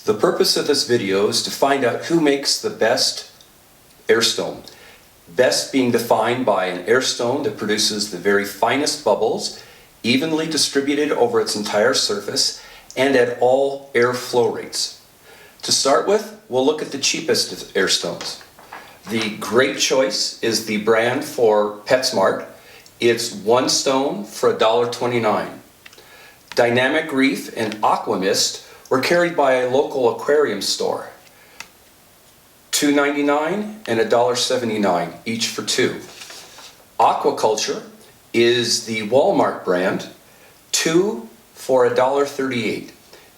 The purpose of this video is to find out who makes the best airstone. Best being defined by an airstone that produces the very finest bubbles, evenly distributed over its entire surface, and at all air flow rates. To start with, we'll look at the cheapest airstones. The great choice is the brand for PetSmart. It's one stone for $1.29. Dynamic Reef and Aqua Mist were carried by a local aquarium store. $2.99 and $1.79, each for two. Aquaculture is the Walmart brand, two for $1.38.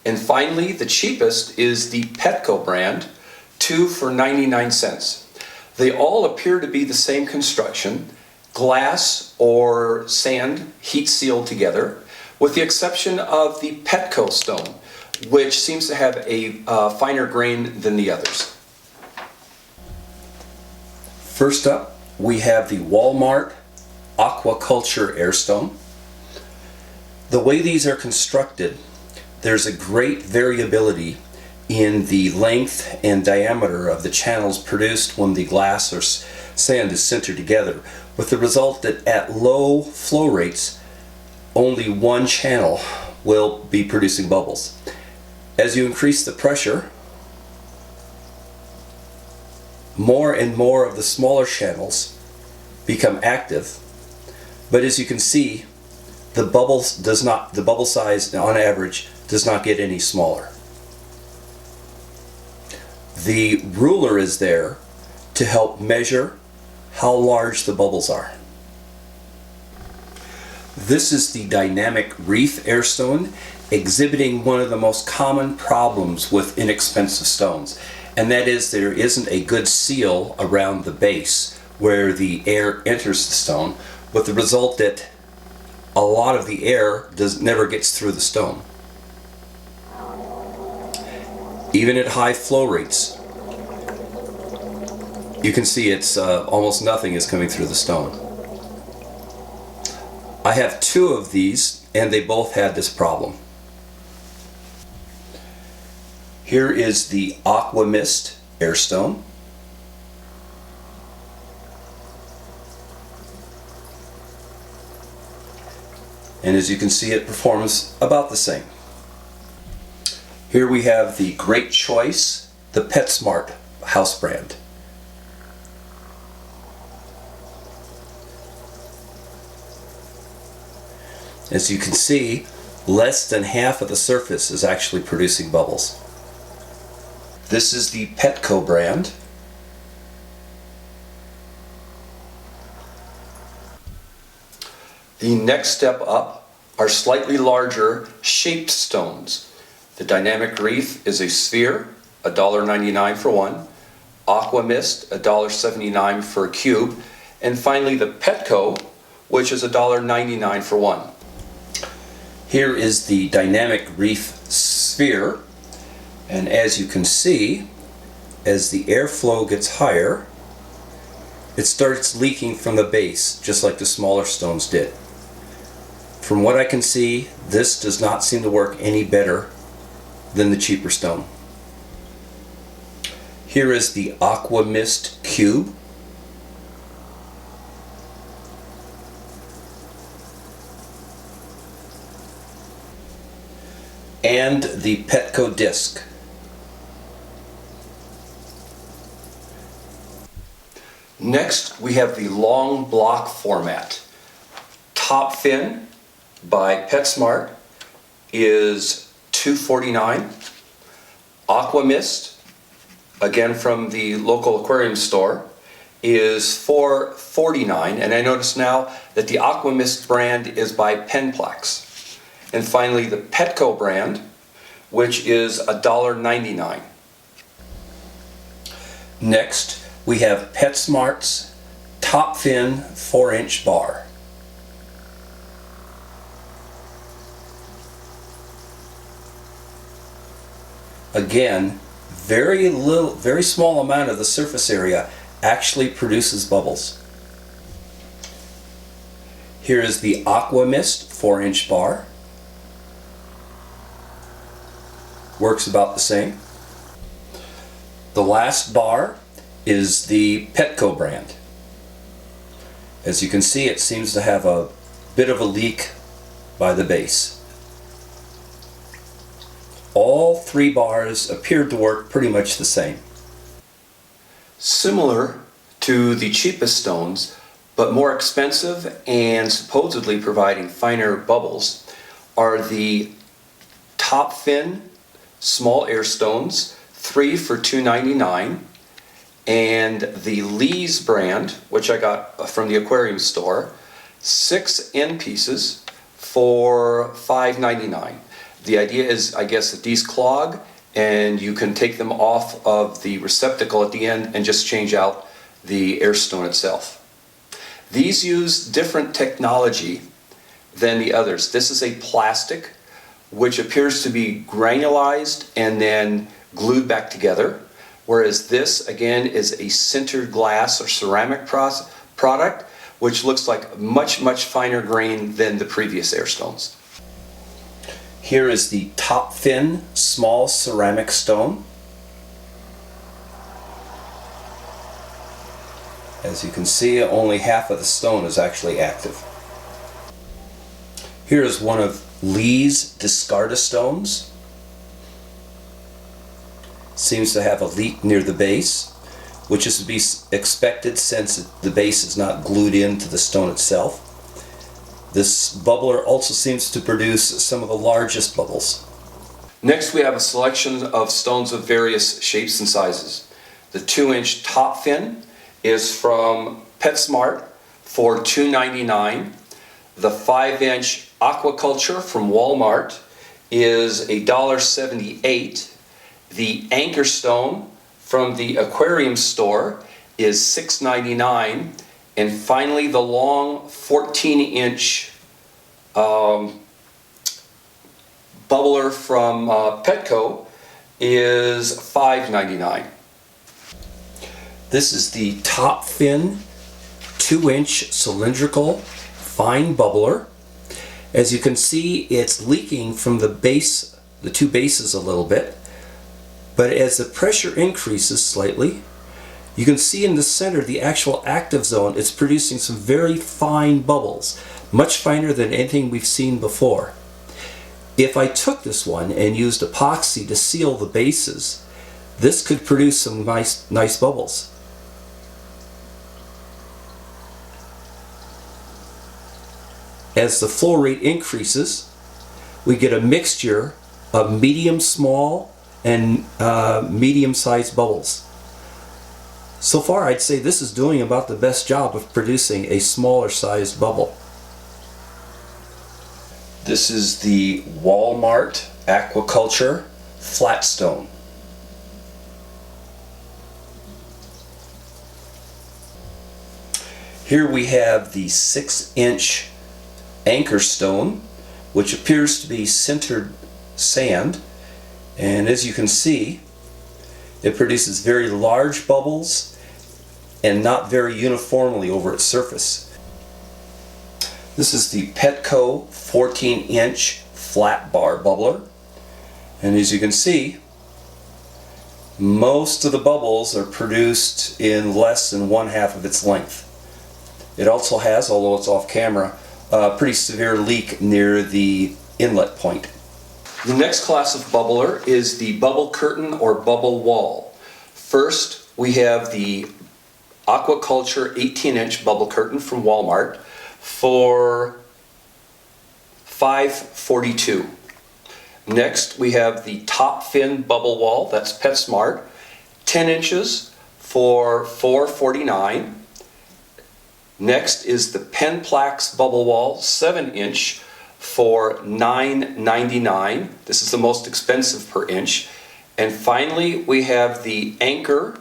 And finally, the cheapest is the Petco brand, two for 99 cents. They all appear to be the same construction, glass or sand heat sealed together, with the exception of the Petco stone, which seems to have a finer grain than the others. First up, we have the Walmart Aquaculture Airstone. The way these are constructed, there's a great variability in the length and diameter of the channels produced when the glass or sand is sintered together, with the result that at low flow rates, only one channel will be producing bubbles. As you increase the pressure, more and more of the smaller channels become active, but as you can see, the bubble size on average does not get any smaller. The ruler is there to help measure how large the bubbles are. This is the Dynamic Reef Airstone, exhibiting one of the most common problems with inexpensive stones, and that is there isn't a good seal around the base where the air enters the stone, with the result that a lot of the air never gets through the stone. Even at high flow rates, you can see it's almost nothing is coming through the stone. I have two of these and they both had this problem. Here is the Aqua Mist Airstone. And as you can see, it performs about the same. Here we have the great choice, the PetSmart house brand. As you can see, less than half of the surface is actually producing bubbles. This is the Petco brand. The next step up are slightly larger shaped stones. The Dynamic Reef is a sphere, $1.99 for one. Aqua Mist, $1.79 for a cube. And finally the Petco, which is $1.99 for one. Here is the Dynamic Reef sphere, and as you can see, as the airflow gets higher, it starts leaking from the base, just like the smaller stones did. From what I can see, this does not seem to work any better than the cheaper stone. Here is the Aqua Mist cube. And the Petco disc. Next, we have the long block format. Top fin by PetSmart is $2.49. Aqua Mist, again from the local aquarium store, is $4.49, and I notice now that the Aqua Mist brand is by Penplex. And finally the Petco brand, which is $1.99. Next, we have PetSmart's top fin 4-inch bar. Again, very small amount of the surface area actually produces bubbles. Here is the Aqua Mist 4-inch bar. Works about the same. The last bar is the Petco brand. As you can see, it seems to have a bit of a leak by the base. All three bars appeared to work pretty much the same. Similar to the cheapest stones, but more expensive and supposedly providing finer bubbles, are the top fin small air stones, 3 for $2.99, and the Lee's brand, which I got from the aquarium store, 6 end pieces for $5.99. The idea is, I guess, that these clog and you can take them off of the receptacle at the end and just change out the air stone itself. These use different technology than the others. This is a plastic which appears to be granulized and then glued back together, whereas this again is a sintered glass or ceramic product which looks like much finer grain than the previous air stones. Here is the top fin small ceramic stone. As you can see, only half of the stone is actually active. Here is one of Lee's discarded stones. Seems to have a leak near the base, which is to be expected since the base is not glued into the stone itself. This bubbler also seems to produce some of the largest bubbles. Next we have a selection of stones of various shapes and sizes. The 2-inch top fin is from PetSmart for $2.99. The 5-inch Aquaculture from Walmart is $1.78. The anchor stone from the aquarium store is $6.99. And finally, the long 14-inch bubbler from Petco is $5.99. This is the top fin 2-inch cylindrical fine bubbler. As you can see, it's leaking from the base, the two bases a little bit, but as the pressure increases slightly, you can see in the center, the actual active zone, it's producing some very fine bubbles, much finer than anything we've seen before. If I took this one and used epoxy to seal the bases, this could produce some nice bubbles. As the flow rate increases, we get a mixture of medium small and medium-sized bubbles. So far, I'd say this is doing about the best job of producing a smaller sized bubble. This is the Walmart Aquaculture flat stone. Here we have the 6-inch anchor stone, which appears to be sintered sand, and as you can see, it produces very large bubbles and not very uniformly over its surface. This is the Petco 14-inch flat bar bubbler, and as you can see, most of the bubbles are produced in less than 1/2 of its length. It also has, although it's off camera, a pretty severe leak near the inlet point. The next class of bubbler is the bubble curtain or bubble wall. First, we have the Aquaculture 18-inch bubble curtain from Walmart for $5.42. Next, we have the top fin bubble wall, that's PetSmart, 10 inches for $4.49. Next is the Penplax bubble wall, 7-inch for $9.99. This is the most expensive per inch. And finally, we have the Anchor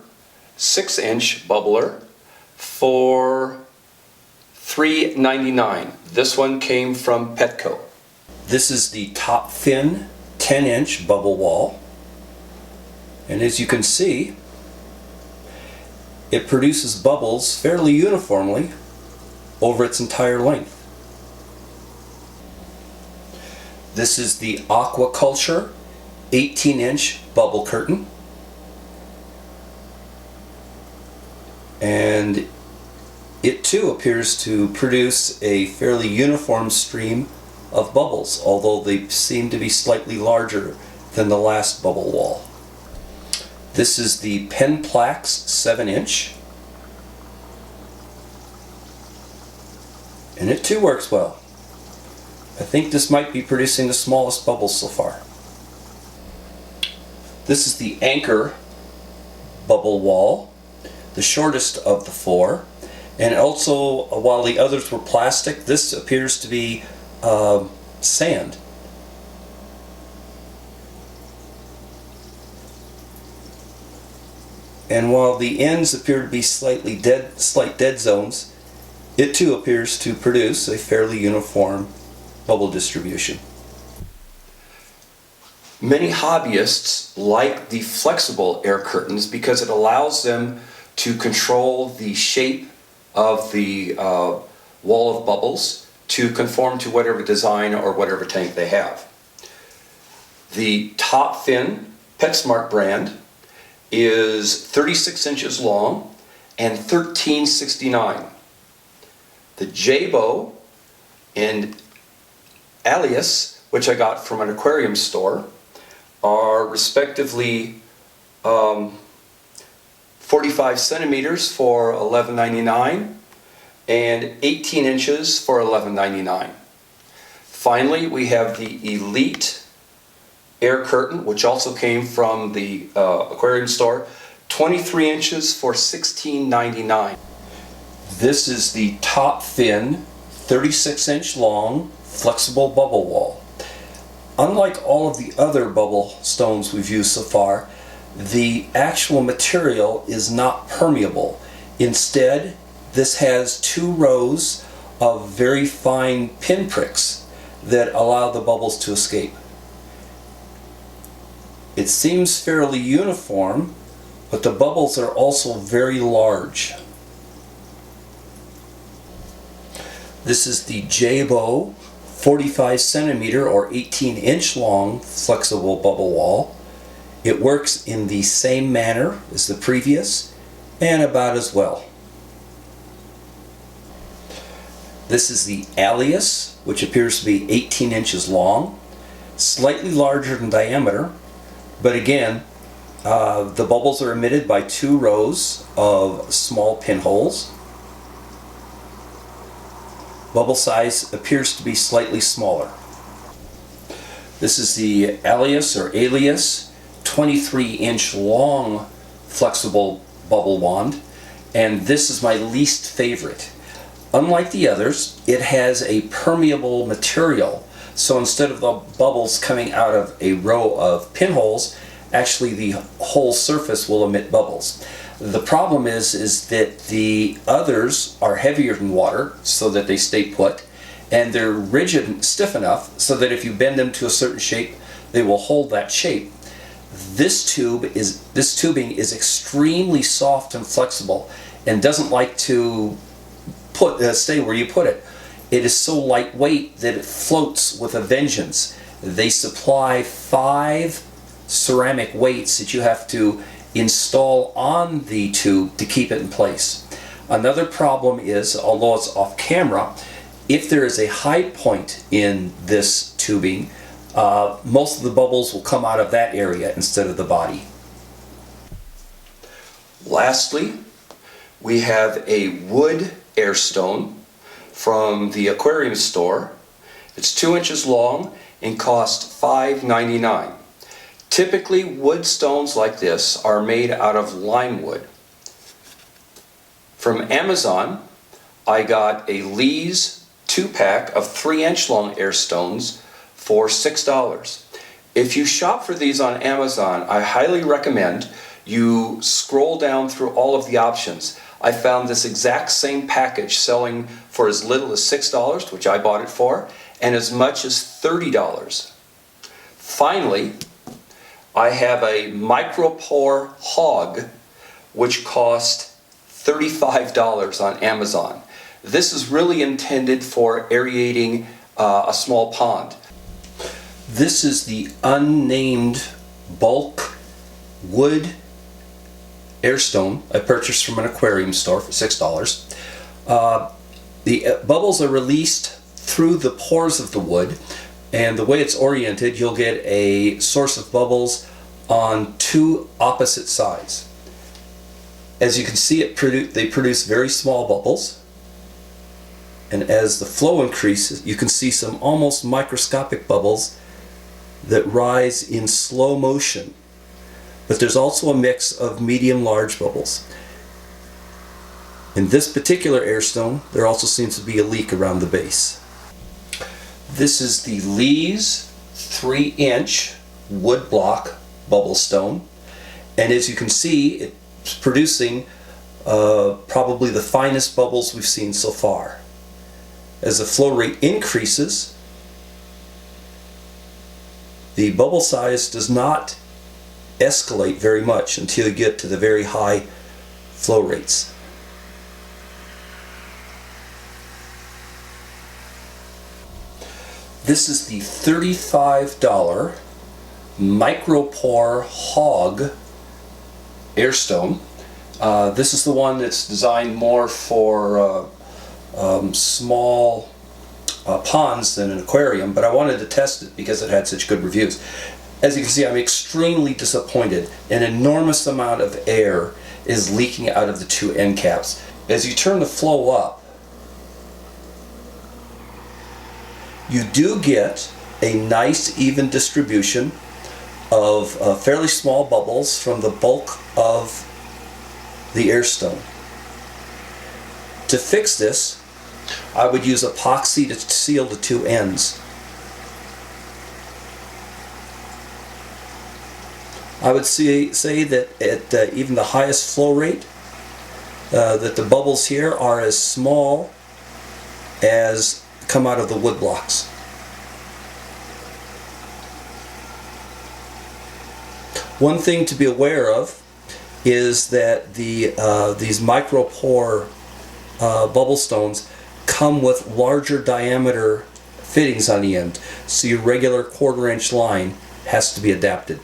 6-inch bubbler for $3.99. This one came from Petco. This is the top fin 10-inch bubble wall. And as you can see, it produces bubbles fairly uniformly over its entire length. This is the Aquaculture 18-inch bubble curtain. and it too appears to produce a fairly uniform stream of bubbles, although they seem to be slightly larger than the last bubble wall. This is the Penplax 7-inch, and it too works well. I think this might be producing the smallest bubbles so far. This is the Anchor bubble wall, the shortest of the four, and also while the others were plastic, this appears to be sand. And while the ends appear to be slight dead zones, it too appears to produce a fairly uniform bubble distribution. Many hobbyists like the flexible air curtains because it allows them to control the shape of the wall of bubbles to conform to whatever design or whatever tank they have. The top fin PetSmart brand is 36 inches long and $13.69. The Jabo and Alias, which I got from an aquarium store, are respectively 45 centimeters for $11.99 and 18 inches for $11.99. Finally, we have the Elite air curtain, which also came from the aquarium store, 23 inches for $16.99. This is the top fin 36-inch long flexible bubble wall. Unlike all of the other bubble stones we've used so far, the actual material is not permeable. Instead, this has 2 rows of very fine pinpricks that allow the bubbles to escape. It seems fairly uniform, but the bubbles are also very large. This is the Jabo 45 centimeter or 18-inch long flexible bubble wall. It works in the same manner as the previous and about as well. This is the Alias, which appears to be 18 inches long, slightly larger in diameter, but again, the bubbles are emitted by 2 rows of small pinholes. Bubble size appears to be slightly smaller. This is the Alias 23-inch long flexible bubble wand, and this is my least favorite. Unlike the others, it has a permeable material, so instead of the bubbles coming out of a row of pinholes, actually the whole surface will emit bubbles. The problem is that the others are heavier than water so that they stay put, and they're rigid and stiff enough so that if you bend them to a certain shape, they will hold that shape. This tubing is extremely soft and flexible and doesn't like to stay where you put it. It is so lightweight that it floats with a vengeance. They supply 5 ceramic weights that you have to install on the tube to keep it in place. Another problem is, although it's off camera, if there is a high point in this tubing, most of the bubbles will come out of that area instead of the body. Lastly, we have a wood airstone from the aquarium store. It's 2 inches long and costs $5.99. Typically, wood stones like this are made out of lime wood. From Amazon, I got a Lee's 2-pack of 3-inch long airstones for $6. If you shop for these on Amazon, I highly recommend you scroll down through all of the options. I found this exact same package selling for as little as $6, which I bought it for, and as much as $30. Finally, I have a micro-pore hog, which cost $35 on Amazon. This is really intended for aerating a small pond. This is the unnamed bulk wood Airstone I purchased from an aquarium store for $6. The bubbles are released through the pores of the wood, and the way it's oriented, you'll get a source of bubbles on two opposite sides. As you can see, they produce very small bubbles, and as the flow increases, you can see some almost microscopic bubbles that rise in slow motion. But there's also a mix of medium-large bubbles. In this particular Airstone, there also seems to be a leak around the base. This is the Lee's 3-inch wood block bubble stone, and as you can see, it's producing probably the finest bubbles we've seen so far. As the flow rate increases, the bubble size does not escalate very much until you get to the very high flow rates. This is the $35 micro-pore hog Airstone. This is the one that's designed more for small ponds than an aquarium, but I wanted to test it because it had such good reviews. As you can see, I'm extremely disappointed. An enormous amount of air is leaking out of the two end caps. As you turn the flow up, you do get a nice even distribution of fairly small bubbles from the bulk of the Airstone. To fix this, I would use epoxy to seal the two ends. I would say that at even the highest flow rate, that the bubbles here are as small as come out of the wood blocks. One thing to be aware of is that these micro-pore bubble stones come with larger diameter fittings on the end, so your regular 1/4 inch line has to be adapted.